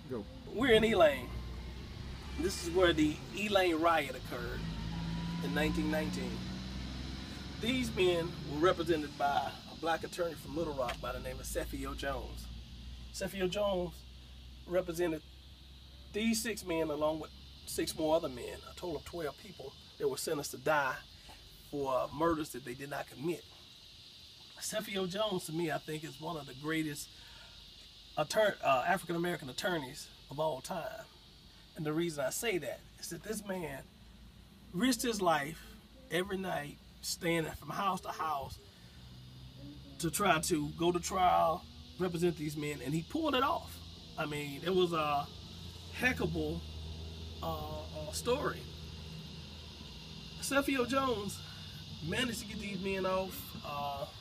Go. We're in Elaine. This is where the Elaine riot occurred in 1919. These men were represented by a black attorney from Little Rock by the name of Cephio Jones. Cephio Jones represented these 6 men along with 6 more other men, a total of 12 people that were sentenced to die for murders that they did not commit. Cephio Jones, to me, I think is one of the greatest African-American attorneys of all time. And the reason I say that is that this man risked his life every night, standing from house to house to try to go to trial, represent these men, and he pulled it off. I mean, it was a heckable story. Cephio Jones managed to get these men off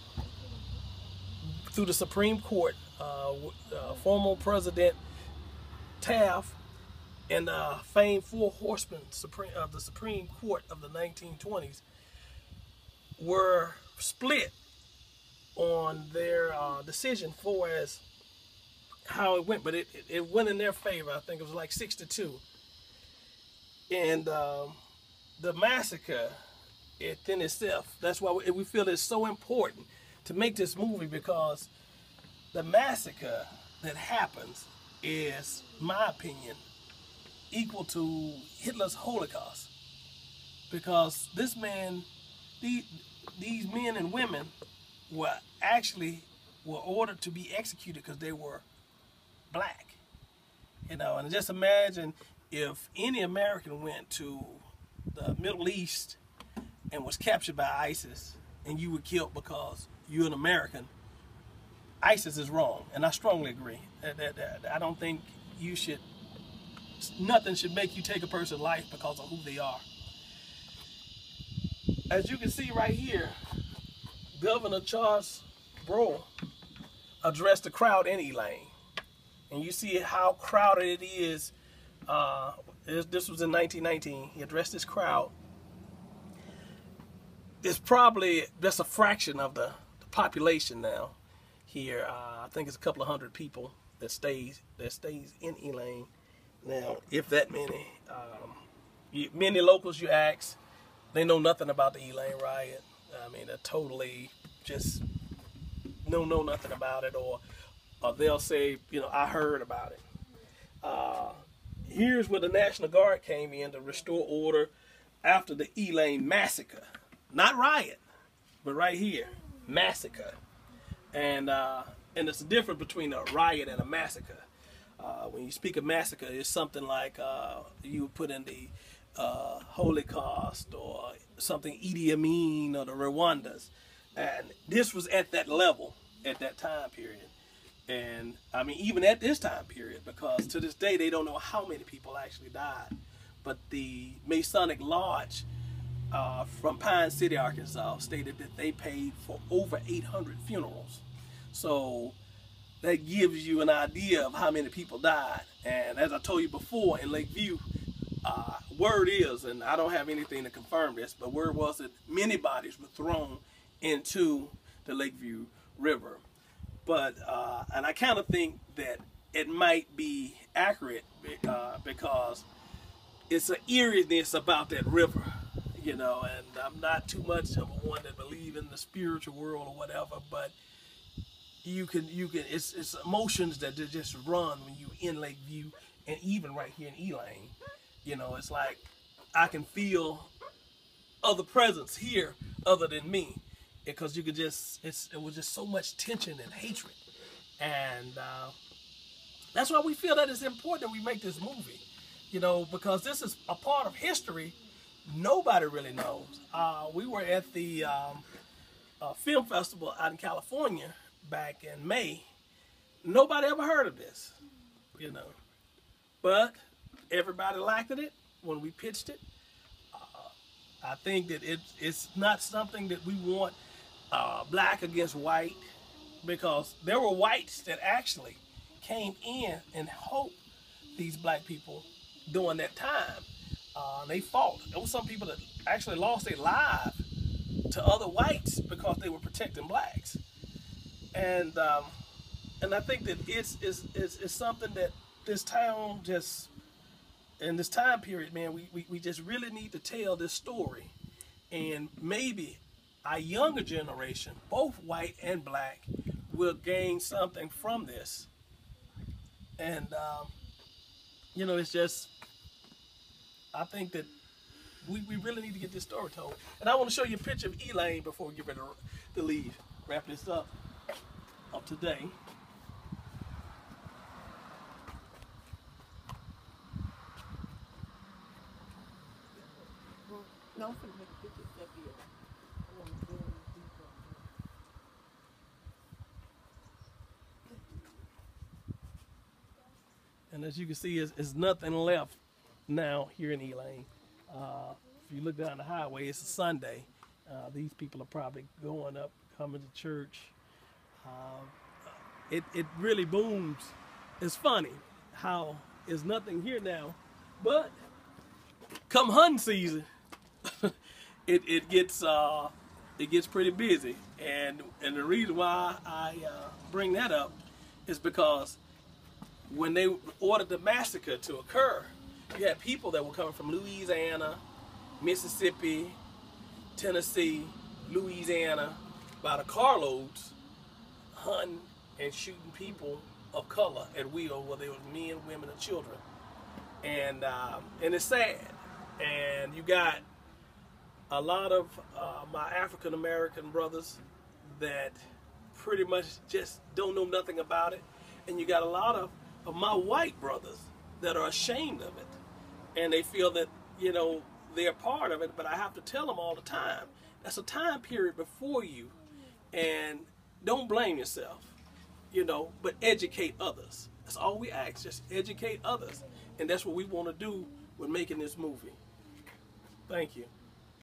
through the Supreme Court. Former President Taft and famed 4 horsemen of the Supreme Court of the 1920s were split on their decision for as how it went, but it went in their favor. I think it was like 6-2. And the massacre within itself, that's why we feel it's so important to make this movie, because the massacre that happens is, in my opinion, equal to Hitler's Holocaust. Because this man, these men and women were ordered to be executed because they were black. You know, and just imagine if any American went to the Middle East and was captured by ISIS and you were killed because you're an American. ISIS is wrong, and I strongly agree. I don't think nothing should make you take a person's life because of who they are. As you can see right here, Governor Charles Brewer addressed the crowd in Elaine. And you see how crowded it is. This was in 1919. He addressed this crowd. It's probably just a fraction of the population now here. I think it's a couple of hundred people that stays in Elaine now, if that many. Many locals you ask, they know nothing about the Elaine riot. I mean, they're totally just know nothing about it, or they'll say, you know, I heard about it. Here's where the National Guard came in to restore order after the Elaine massacre. Not riot, but right here, massacre. And it's the difference between a riot and a massacre. When you speak of massacre, it's something like you would put in the Holocaust or something Idi Amin or the Rwandas. And this was at that level at that time period. And I mean, even at this time period, because to this day they don't know how many people actually died. But the Masonic Lodge from Pine City, Arkansas, stated that they paid for over 800 funerals. So that gives you an idea of how many people died. And as I told you before, in Lakeview, word is, and I don't have anything to confirm this, but word was that many bodies were thrown into the Lakeview River. But and I kind of think that it might be accurate because it's an eeriness about that river, you know. And I'm not too much of a one that believe in the spiritual world or whatever, but you can it's emotions that just run when you in Lakeview, and even right here in Elaine. You know, it's like I can feel other presence here other than me, because you could just it was just so much tension and hatred. And that's why we feel that it's important that we make this movie, you know, because this is a part of history nobody really knows. We were at the film festival out in California back in May. Nobody ever heard of this, you know, but everybody liked it when we pitched it. I think that it's not something that we want black against white, because there were whites that actually came in and helped these black people during that time. They fought. There were some people that actually lost their lives to other whites because they were protecting blacks. And I think that it's something that this town just, in this time period, man, we just really need to tell this story. And maybe our younger generation, both white and black, will gain something from this. And, you know, it's just, I think that we really need to get this story told. And I want to show you a picture of Elaine before we get ready to leave. Wrap this up of today. No, I'm finna make a picture of that here. I want to go deeper. And as you can see, it's nothing left now here in Elaine. If you look down the highway, it's a Sunday. These people are probably going up, coming to church. It really booms. It's funny how there's nothing here now, but come hunting season, it gets pretty busy. And the reason why I bring that up is because when they ordered the massacre to occur, you had people that were coming from Louisiana, Mississippi, Tennessee, Louisiana, by the carloads, hunting and shooting people of color at will, whether it was men, women, or children. And it's sad. And you got a lot of my African American brothers that pretty much just don't know nothing about it. And you got a lot of my white brothers that are ashamed of it. And they feel that, you know, they're part of it, but I have to tell them all the time, that's a time period before you, and don't blame yourself, you know, but educate others. That's all we ask, just educate others. And that's what we want to do with making this movie. Thank you.